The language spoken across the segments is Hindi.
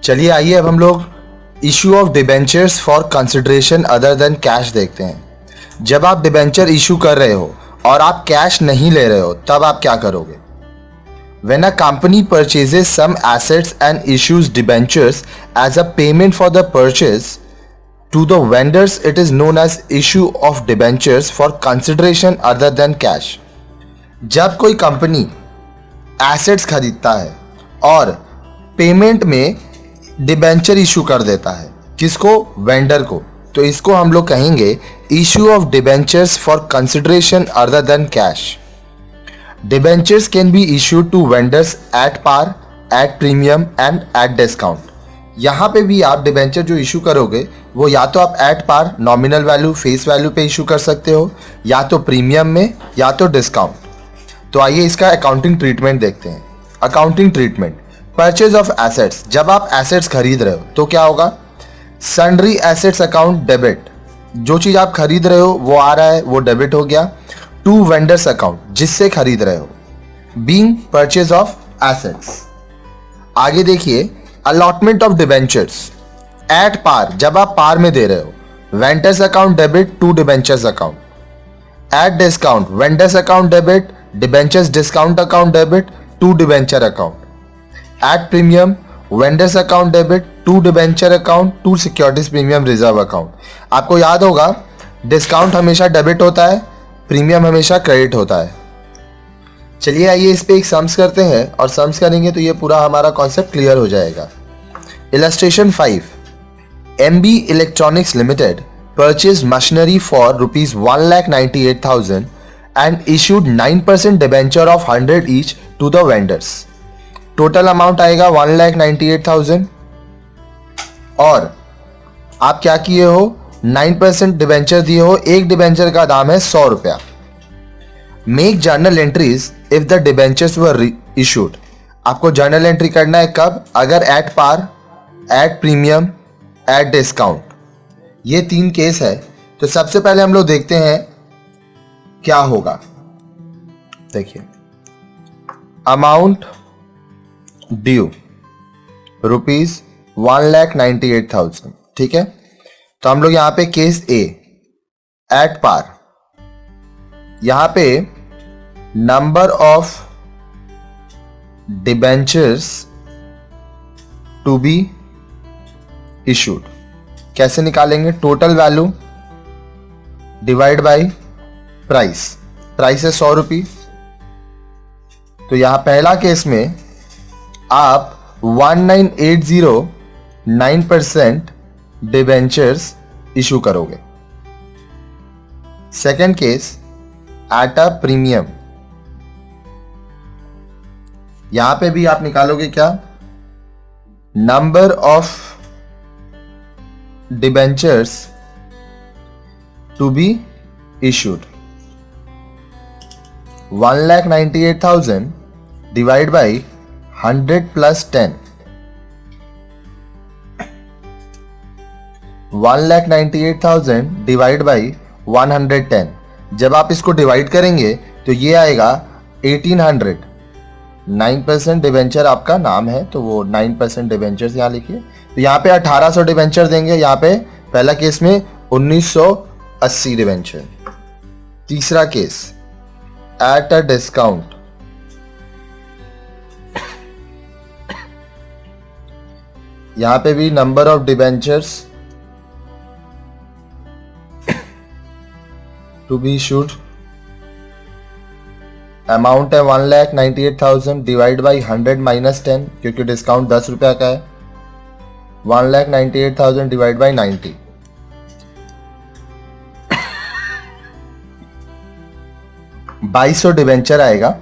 चलिए आइए अब हम लोग issue of debentures for consideration other than cash देखते हैं। जब आप डिबेंचर इशू कर रहे हो और आप कैश नहीं ले रहे हो तब आप क्या करोगे? When a company purchases some assets and issues debentures as a payment for the purchase to the vendors, it is known as issue of debentures for consideration other than cash. जब कोई कंपनी एसेट्स खरीदता है और पेमेंट में डिबेंचर इशू कर देता है, किसको? वेंडर को, तो इसको हम लोग कहेंगे issue of debentures for consideration other than cash. Debentures can be issued to vendors at par, at premium and at discount. यहाँ पे भी आप डिबेंचर जो इशू करोगे वो या तो आप at par nominal value face value पे इशू कर सकते हो, या तो प्रीमियम में, या तो डिस्काउंट। तो आइए इसका अकाउंटिंग ट्रीटमेंट देखते हैं। Accounting treatment, purchase of assets. जब आप एसेट्स खरीद रहे हो तो क्या होगा? सन्ड्री एसेट्स अकाउंट डेबिट, जो चीज़ आप खरीद रहे हो वो आ रहा है, वो डेबिट हो गया। टू वेंडर्स अकाउंट, जिससे खरीद रहे हो, बीइंग परचेज ऑफ एसेट्स। आगे देखिए, allotment of debentures at par, जब आप पार में दे रहे हो, vendors account debit to debentures account. At discount, vendors account debit, debentures discount account debit to debenture account. At premium, vendors account debit to debenture account to securities premium reserve account. आपको याद होगा डिस्काउंट हमेशा डेबिट होता है, प्रीमियम हमेशा क्रेडिट होता है। चलिए आइए इस पे एक सम्स करते हैं, और सम्स करेंगे तो ये पूरा हमारा कॉन्सेप्ट क्लियर हो जाएगा। Illustration 5, MB electronics limited purchased machinery for rupees 1,98,000 and issued 9% debenture of 100 each to the vendors. Total amount आएगा 1,98,000 और आप क्या किए हो? 9% डिबेंचर दिए हो। एक डिबेंचर का दाम है 100 रुपया। Make journal entries if the debentures were issued. आपको जर्नल एंट्री करना है कब? अगर at par, at premium, at discount. ये 3 केस है। तो सबसे पहले हम लोग देखते हैं क्या होगा। देखिए, अमाउंट ड्यू रुपीज 1,98,000, ठीक है। तो हम लोग यहां पे केस ए, एट पार, यहां पे number of debentures to be issued कैसे निकालेंगे? Total value divide by price. Price है 100 रुपये। तो यहां पहला केस में आप 1980 9% डिबेंचर्स इशू करोगे। Second case, at a premium, यहां पे भी आप निकालोगे क्या? Number of debentures to be issued 1,98,000 divide by 100 plus 10, 1,98,000 divide by 110। जब आप इसको डिवाइड करेंगे तो ये आएगा 1800। 9% डिबेंचर आपका नाम है तो वो 9% डिबेंचर्स यहाँ लिखिए। तो यहाँ पे 1800 डिबेंचर देंगे। यहाँ पे पहला केस में 1980 डिबेंचर। तीसरा केस, एट अ डिस्काउंट, यहां पे भी number of debentures to be issued, amount है 1,98,000 डिवाइड बाई 100 माइनस 10, क्योंकि डिस्काउंट 10 रुपया का है। 1,98,000 डिवाइड बाई 90, $2,200 डिबेंचर आएगा।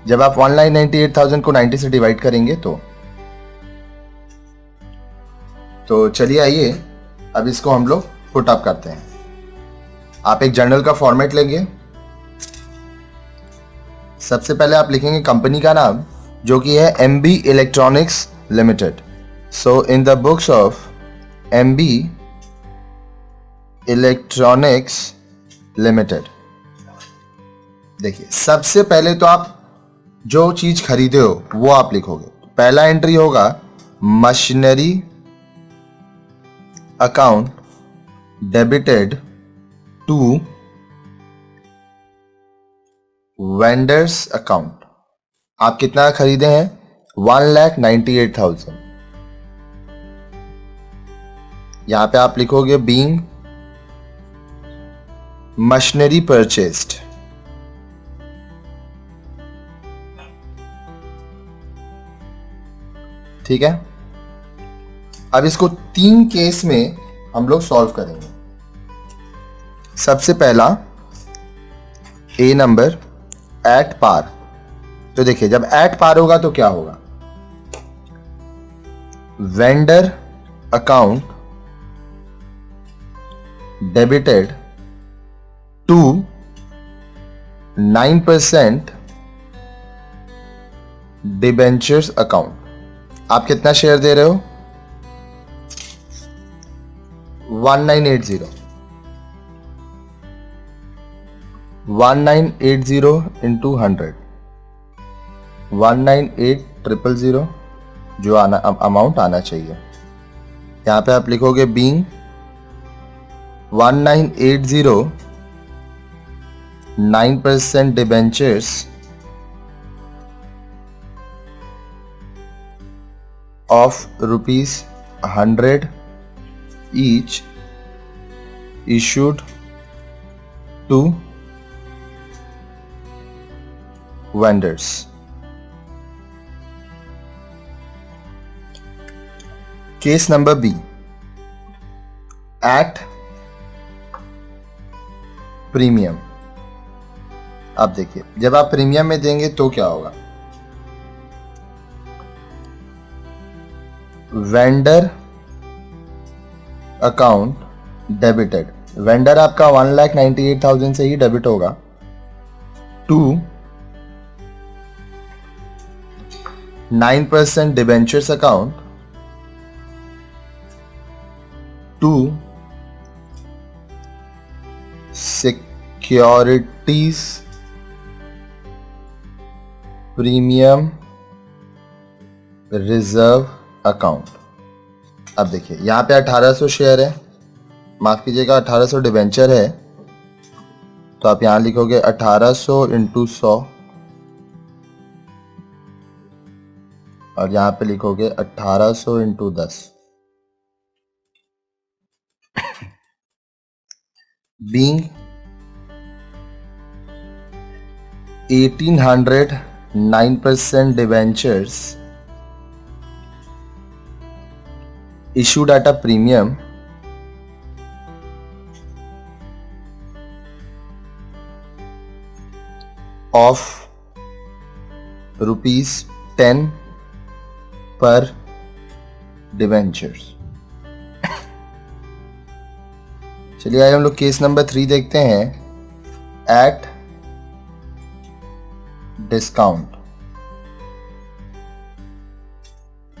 जब आप 1,98,000 को 90 से डिवाइड करेंगे तो चलिए आइए अब इसको हम लोग पुट अप करते हैं। आप एक जर्नल का फॉर्मेट लेंगे। सबसे पहले आप लिखेंगे कंपनी का नाम, जो कि है MB electronics limited. So in the books of MB electronics limited, देखिए सबसे पहले तो आप जो चीज खरीदे हो वो आप लिखोगे। पहला एंट्री होगा machinery account debited to vendors account। आप कितना खरीदे हैं? 1,98,000। यहां पे आप लिखोगे being machinery purchased। ठीक है, अब इसको 3 केस में हम लोग सॉल्व करेंगे। सबसे पहला ए नंबर एट पार। तो देखिए, जब एट पार होगा तो क्या होगा? Vendor account debited to 9% debentures account. आप कितना शेयर दे रहे हो? 1980। 1980 इंटू 100, 198,000 जो अमाउंट आना चाहिए। यहां पे आप लिखोगे being 1980 9% debentures of ₹100 each issued to vendors। Case number B at premium. अब देखिए, जब आप प्रीमियम में देंगे तो क्या होगा? Vendor account debited. वेंडर आपका 1,98,000 से ही डेबिट होगा to 9% debentures account to securities premium reserve account. अब देखिए, यहां पे 1800 शेयर है, माफ कीजिएगा 1800 डिबेंचर है, तो आप यहां लिखोगे 1800 इंटू 100 और यहां पे लिखोगे 1800 into 10। Being 1800 9% debentures issued at a premium of ₹10 per debentures। चलिए आइए हम लोग केस नंबर 3 देखते हैं, एट डिस्काउंट।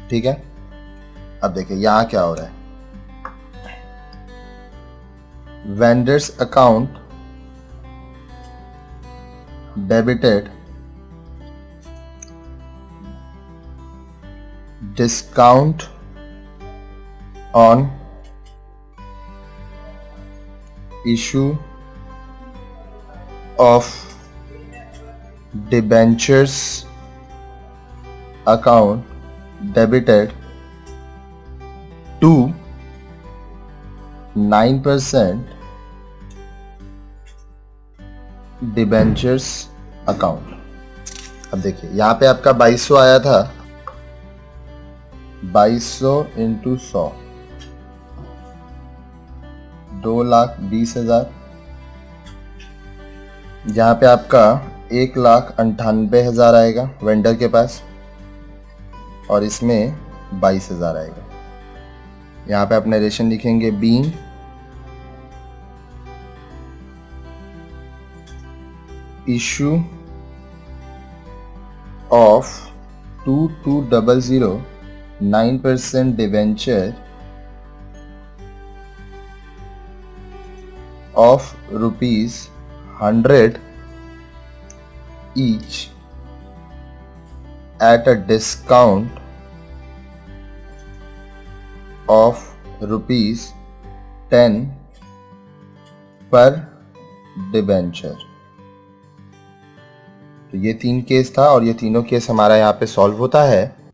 ठीक है, अब देखिए यहां क्या हो रहा है? Vendors account debited discount on issue of debentures account debited to 9% debentures account. अब देखिए, यहां पे आपका 2200 आया था, 2200 इंटू 100 2,20,000। जहां पे आपका 1,98,000 आएगा वेंडर के पास और इसमें 22,000 आएगा। यहाँ पे आप नरेशन लिखेंगे being issue of 2200 9% debenture of ₹100 each at a discount of ₹10 पर डिबेंचर। तो ये 3 केस था और ये तीनों केस हमारा यहाँ पे सॉल्व होता है।